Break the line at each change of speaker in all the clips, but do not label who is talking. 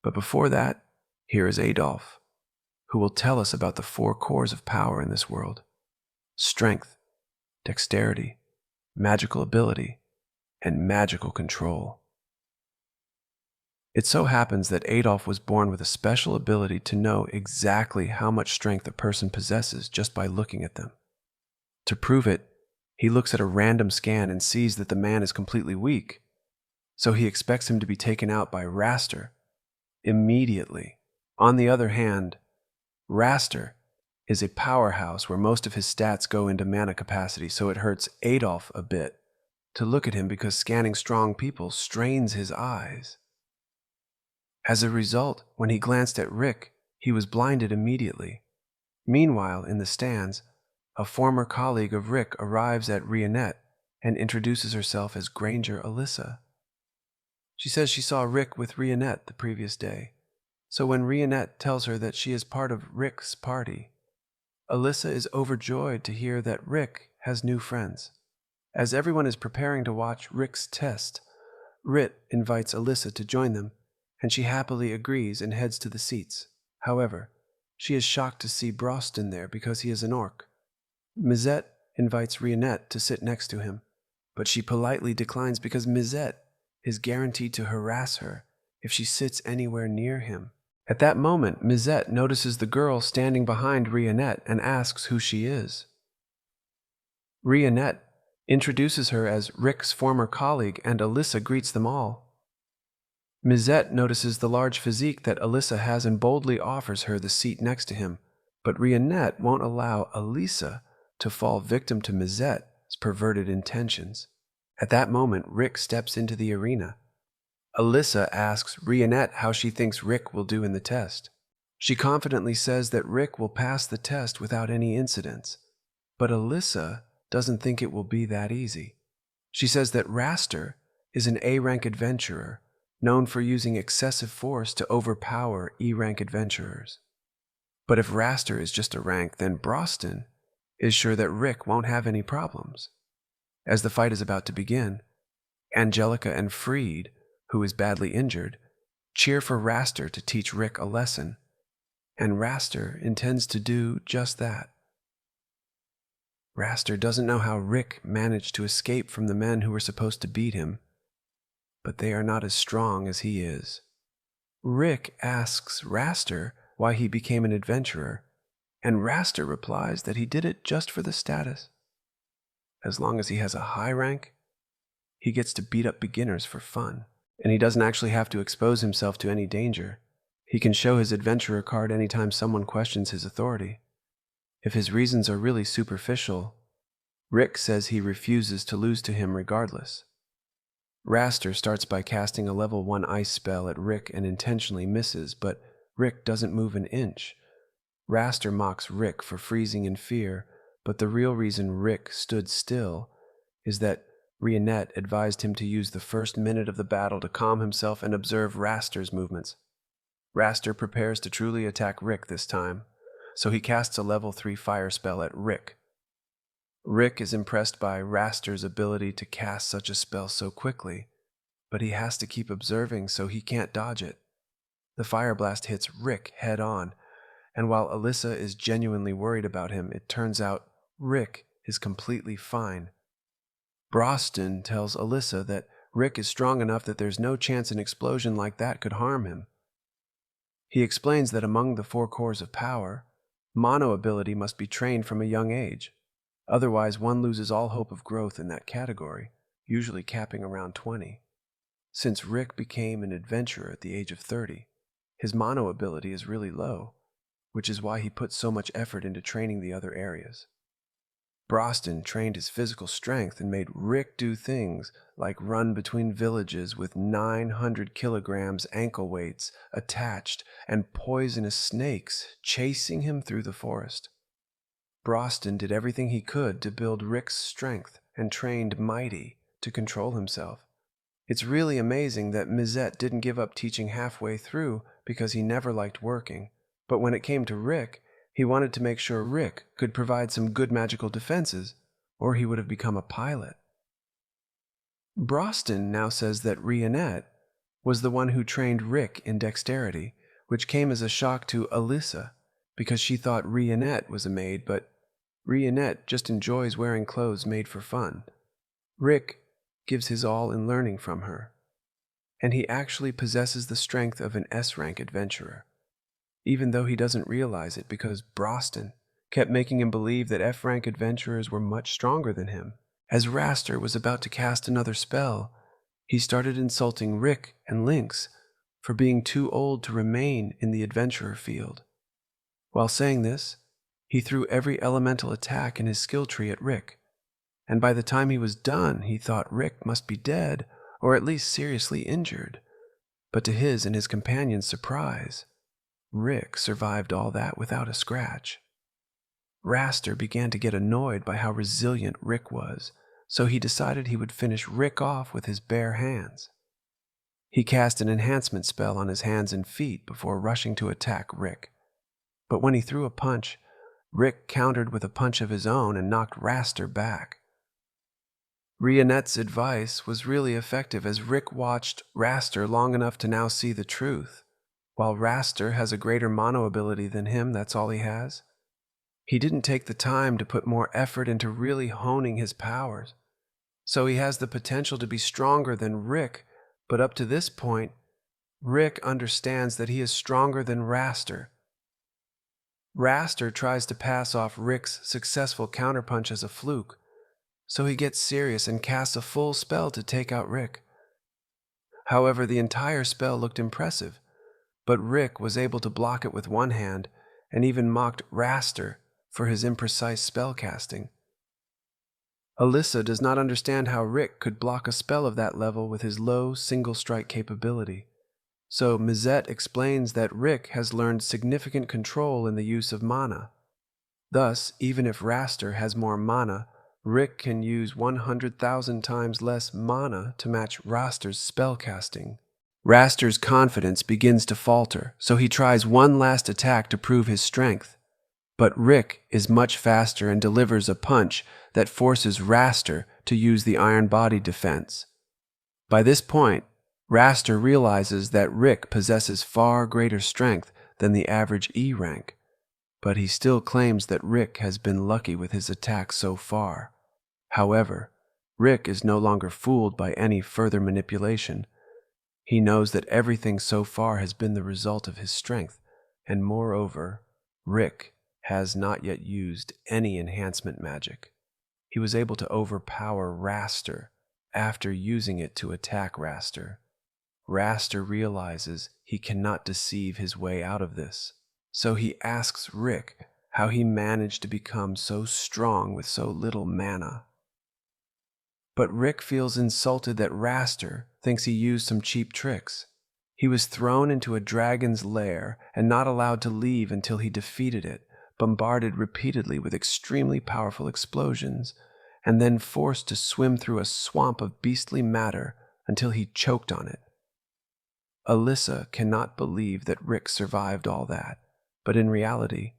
But before that, here is Adolf, who will tell us about the 4 cores of power in this world: strength, dexterity, magical ability, and magical control. It so happens that Adolf was born with a special ability to know exactly how much strength a person possesses just by looking at them. To prove it, he looks at a random scan and sees that the man is completely weak, so he expects him to be taken out by Raster immediately. On the other hand, Raster is a powerhouse where most of his stats go into mana capacity, so it hurts Adolf a bit to look at him because scanning strong people strains his eyes. As a result, when he glanced at Rick, he was blinded immediately. Meanwhile, in the stands, a former colleague of Rick arrives at Rionette and introduces herself as Granger Alyssa. She says she saw Rick with Rionette the previous day, so when Rionette tells her that she is part of Rick's party, Alyssa is overjoyed to hear that Rick has new friends. As everyone is preparing to watch Rick's test, Rit invites Alyssa to join them, and she happily agrees and heads to the seats. However, she is shocked to see Broston there because he is an orc. Mizette invites Rionette to sit next to him, but she politely declines because Mizette is guaranteed to harass her if she sits anywhere near him. At that moment, Mizette notices the girl standing behind Rionette and asks who she is. Rionette introduces her as Rick's former colleague, and Alyssa greets them all. Mizette notices the large physique that Alyssa has and boldly offers her the seat next to him, but Rionette won't allow Alyssa to fall victim to Mizette's perverted intentions. At that moment, Rick steps into the arena. Alyssa asks Rionette how she thinks Rick will do in the test. She confidently says that Rick will pass the test without any incidents, but Alyssa doesn't think it will be that easy. She says that Raster is an A-rank adventurer, known for using excessive force to overpower E-rank adventurers. But if Raster is just a rank, then Broston is sure that Rick won't have any problems. As the fight is about to begin, Angelica and Freed, who is badly injured, cheer for Raster to teach Rick a lesson, and Raster intends to do just that. Raster doesn't know how Rick managed to escape from the men who were supposed to beat him, but they are not as strong as he is. Rick asks Raster why he became an adventurer, and Raster replies that he did it just for the status. As long as he has a high rank, he gets to beat up beginners for fun, and he doesn't actually have to expose himself to any danger. He can show his adventurer card anytime someone questions his authority. If his reasons are really superficial, Rick says he refuses to lose to him regardless. Raster starts by casting a level 1 ice spell at Rick and intentionally misses, but Rick doesn't move an inch. Raster mocks Rick for freezing in fear, but the real reason Rick stood still is that Rionette advised him to use the first minute of the battle to calm himself and observe Raster's movements. Raster prepares to truly attack Rick this time, so he casts a level 3 fire spell at Rick. Rick is impressed by Raster's ability to cast such a spell so quickly, but he has to keep observing so he can't dodge it. The fire blast hits Rick head on, and while Alyssa is genuinely worried about him, it turns out Rick is completely fine. Broston tells Alyssa that Rick is strong enough that there's no chance an explosion like that could harm him. He explains that among the 4 cores of power, mono ability must be trained from a young age. Otherwise, one loses all hope of growth in that category, usually capping around 20. Since Rick became an adventurer at the age of 30, his mono ability is really low, which is why he put so much effort into training the other areas. Broston trained his physical strength and made Rick do things like run between villages with 900 kilograms ankle weights attached and poisonous snakes chasing him through the forest. Broston did everything he could to build Rick's strength and trained Mighty to control himself. It's really amazing that Mizette didn't give up teaching halfway through because he never liked working, but when it came to Rick, he wanted to make sure Rick could provide some good magical defenses, or he would have become a pilot. Broston now says that Rionette was the one who trained Rick in dexterity, which came as a shock to Alyssa, because she thought Rionette was a maid, but Rionette just enjoys wearing clothes made for fun. Rick gives his all in learning from her, and he actually possesses the strength of an S-rank adventurer, even though he doesn't realize it because Broston kept making him believe that F-rank adventurers were much stronger than him. As Raster was about to cast another spell, he started insulting Rick and Lynx for being too old to remain in the adventurer field. While saying this, he threw every elemental attack in his skill tree at Rick, and by the time he was done, he thought Rick must be dead or at least seriously injured. But to his and his companions' surprise, Rick survived all that without a scratch. Raster began to get annoyed by how resilient Rick was, so he decided he would finish Rick off with his bare hands. He cast an enhancement spell on his hands and feet before rushing to attack Rick. But when he threw a punch, Rick countered with a punch of his own and knocked Raster back. Rionette's advice was really effective as Rick watched Raster long enough to now see the truth. While Raster has a greater mono ability than him, that's all he has. He didn't take the time to put more effort into really honing his powers. So he has the potential to be stronger than Rick, but up to this point, Rick understands that he is stronger than Raster. Raster tries to pass off Rick's successful counterpunch as a fluke, so he gets serious and casts a full spell to take out Rick. However, the entire spell looked impressive, but Rick was able to block it with one hand and even mocked Raster for his imprecise spell casting. Alyssa does not understand how Rick could block a spell of that level with his low single-strike capability, so Mizette explains that Rick has learned significant control in the use of mana. Thus, even if Raster has more mana, Rick can use 100,000 times less mana to match Raster's spellcasting. Raster's confidence begins to falter, so he tries one last attack to prove his strength. But Rick is much faster and delivers a punch that forces Raster to use the Iron Body defense. By this point, Raster realizes that Rick possesses far greater strength than the average E rank, but he still claims that Rick has been lucky with his attacks so far. However, Rick is no longer fooled by any further manipulation. He knows that everything so far has been the result of his strength, and moreover, Rick has not yet used any enhancement magic. He was able to overpower Raster after using it to attack Raster. Raster realizes he cannot deceive his way out of this, so he asks Rick how he managed to become so strong with so little mana. But Rick feels insulted that Raster thinks he used some cheap tricks. He was thrown into a dragon's lair and not allowed to leave until he defeated it, bombarded repeatedly with extremely powerful explosions, and then forced to swim through a swamp of beastly matter until he choked on it. Alyssa cannot believe that Rick survived all that, but in reality,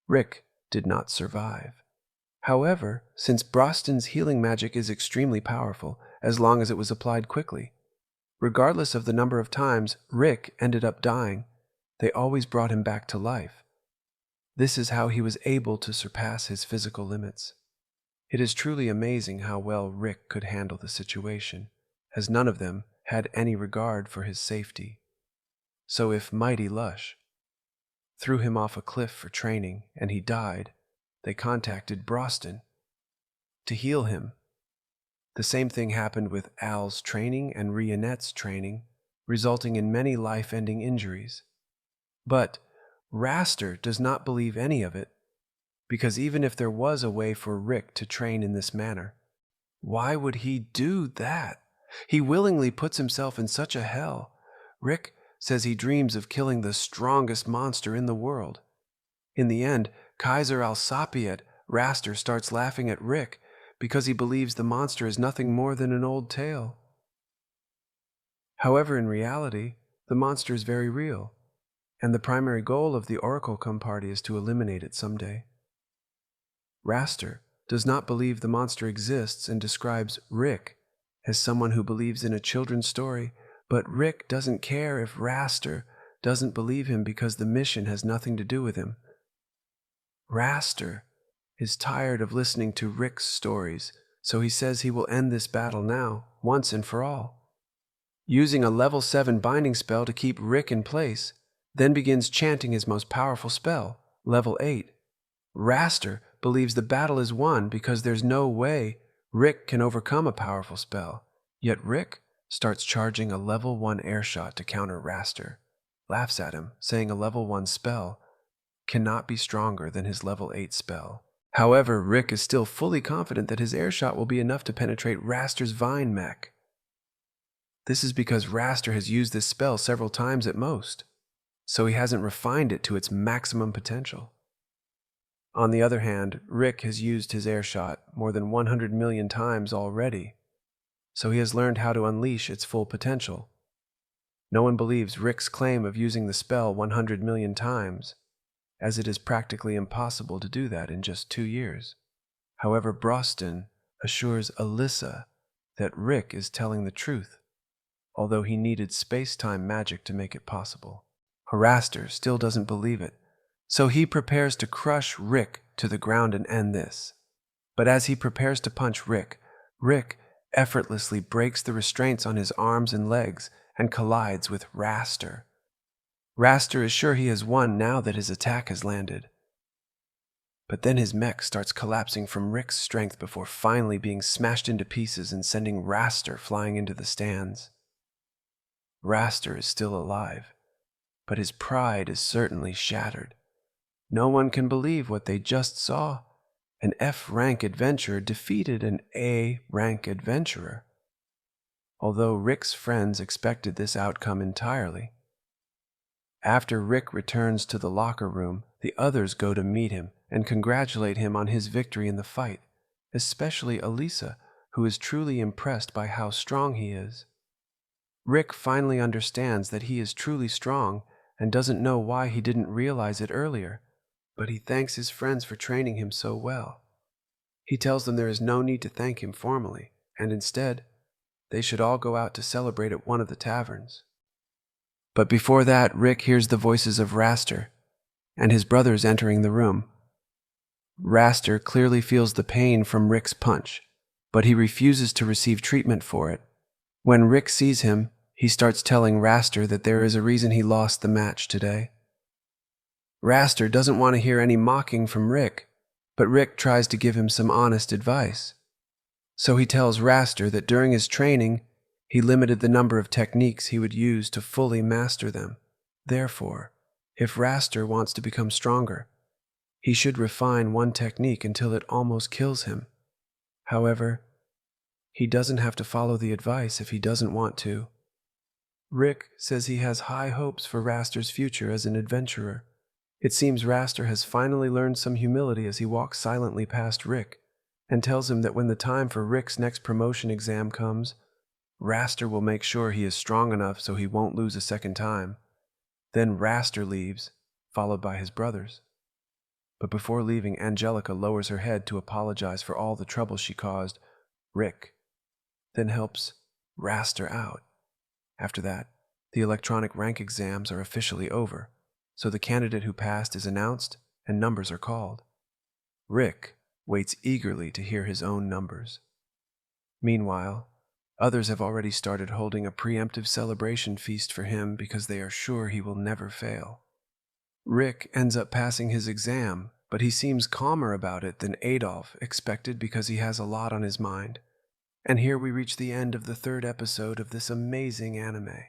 Rick did not survive. However, since Broston's healing magic is extremely powerful, as long as it was applied quickly, regardless of the number of times Rick ended up dying, they always brought him back to life. This is how he was able to surpass his physical limits. It is truly amazing how well Rick could handle the situation, as none of them had any regard for his safety. So if Mighty Lush threw him off a cliff for training and he died, they contacted Broston to heal him. The same thing happened with Al's training and Rionette's training, resulting in many life-ending injuries. But Raster does not believe any of it, because even if there was a way for Rick to train in this manner, why would he do that? He willingly puts himself in such a hell. Rick says he dreams of killing the strongest monster in the world. In the end, Kaiser Alsapiet, Raster, starts laughing at Rick because he believes the monster is nothing more than an old tale. However, in reality, the monster is very real, and the primary goal of the Orihalcon party is to eliminate it someday. Raster does not believe the monster exists and describes Rick as someone who believes in a children's story But Rick doesn't care if Raster doesn't believe him because the mission has nothing to do with him. Raster is tired of listening to Rick's stories, so he says he will end this battle now, once and for all. Using a level 7 binding spell to keep Rick in place, then begins chanting his most powerful spell, level 8. Raster believes the battle is won because there's no way Rick can overcome a powerful spell, yet Rick starts charging a level 1 air shot to counter Raster, laughs at him, saying a level 1 spell cannot be stronger than his level 8 spell. However, Rick is still fully confident that his air shot will be enough to penetrate Raster's vine mech. This is because Raster has used this spell several times at most, so he hasn't refined it to its maximum potential. On the other hand, Rick has used his air shot more than 100 million times already, so he has learned how to unleash its full potential. No one believes Rick's claim of using the spell 100 million times, as it is practically impossible to do that in just 2 years. However, Broston assures Alyssa that Rick is telling the truth, although he needed space-time magic to make it possible. Raster still doesn't believe it, so he prepares to crush Rick to the ground and end this. But as he prepares to punch Rick, Rick effortlessly breaks the restraints on his arms and legs and collides with Raster. Raster is sure he has won now that his attack has landed. But then his mech starts collapsing from Rick's strength before finally being smashed into pieces and sending Raster flying into the stands. Raster is still alive, but his pride is certainly shattered. No one can believe what they just saw. An F-rank adventurer defeated an A-rank adventurer. Although Rick's friends expected this outcome entirely. After Rick returns to the locker room, the others go to meet him and congratulate him on his victory in the fight, especially Alyssa, who is truly impressed by how strong he is. Rick finally understands that he is truly strong and doesn't know why he didn't realize it earlier, but he thanks his friends for training him so well. He tells them there is no need to thank him formally, and instead, they should all go out to celebrate at one of the taverns. But before that, Rick hears the voices of Raster and his brothers entering the room. Raster clearly feels the pain from Rick's punch, but he refuses to receive treatment for it. When Rick sees him, he starts telling Raster that there is a reason he lost the match today. Raster doesn't want to hear any mocking from Rick, but Rick tries to give him some honest advice. So he tells Raster that during his training, he limited the number of techniques he would use to fully master them. Therefore, if Raster wants to become stronger, he should refine one technique until it almost kills him. However, he doesn't have to follow the advice if he doesn't want to. Rick says he has high hopes for Raster's future as an adventurer. It seems Raster has finally learned some humility as he walks silently past Rick and tells him that when the time for Rick's next promotion exam comes, Raster will make sure he is strong enough so he won't lose a second time. Then Raster leaves, followed by his brothers. But before leaving, Angelica lowers her head to apologize for all the trouble she caused Rick, then helps Raster out. After that, the electronic rank exams are officially over, so the candidate who passed is announced and numbers are called. Rick waits eagerly to hear his own numbers. Meanwhile, others have already started holding a preemptive celebration feast for him because they are sure he will never fail. Rick ends up passing his exam, but he seems calmer about it than Adolf expected because he has a lot on his mind. And here we reach the end of the 3rd episode of this amazing anime.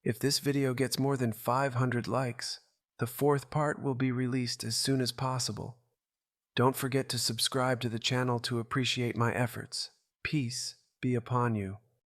If this video gets more than 500 likes, the 4th part will be released as soon as possible. Don't forget to subscribe to the channel to appreciate my efforts. Peace be upon you.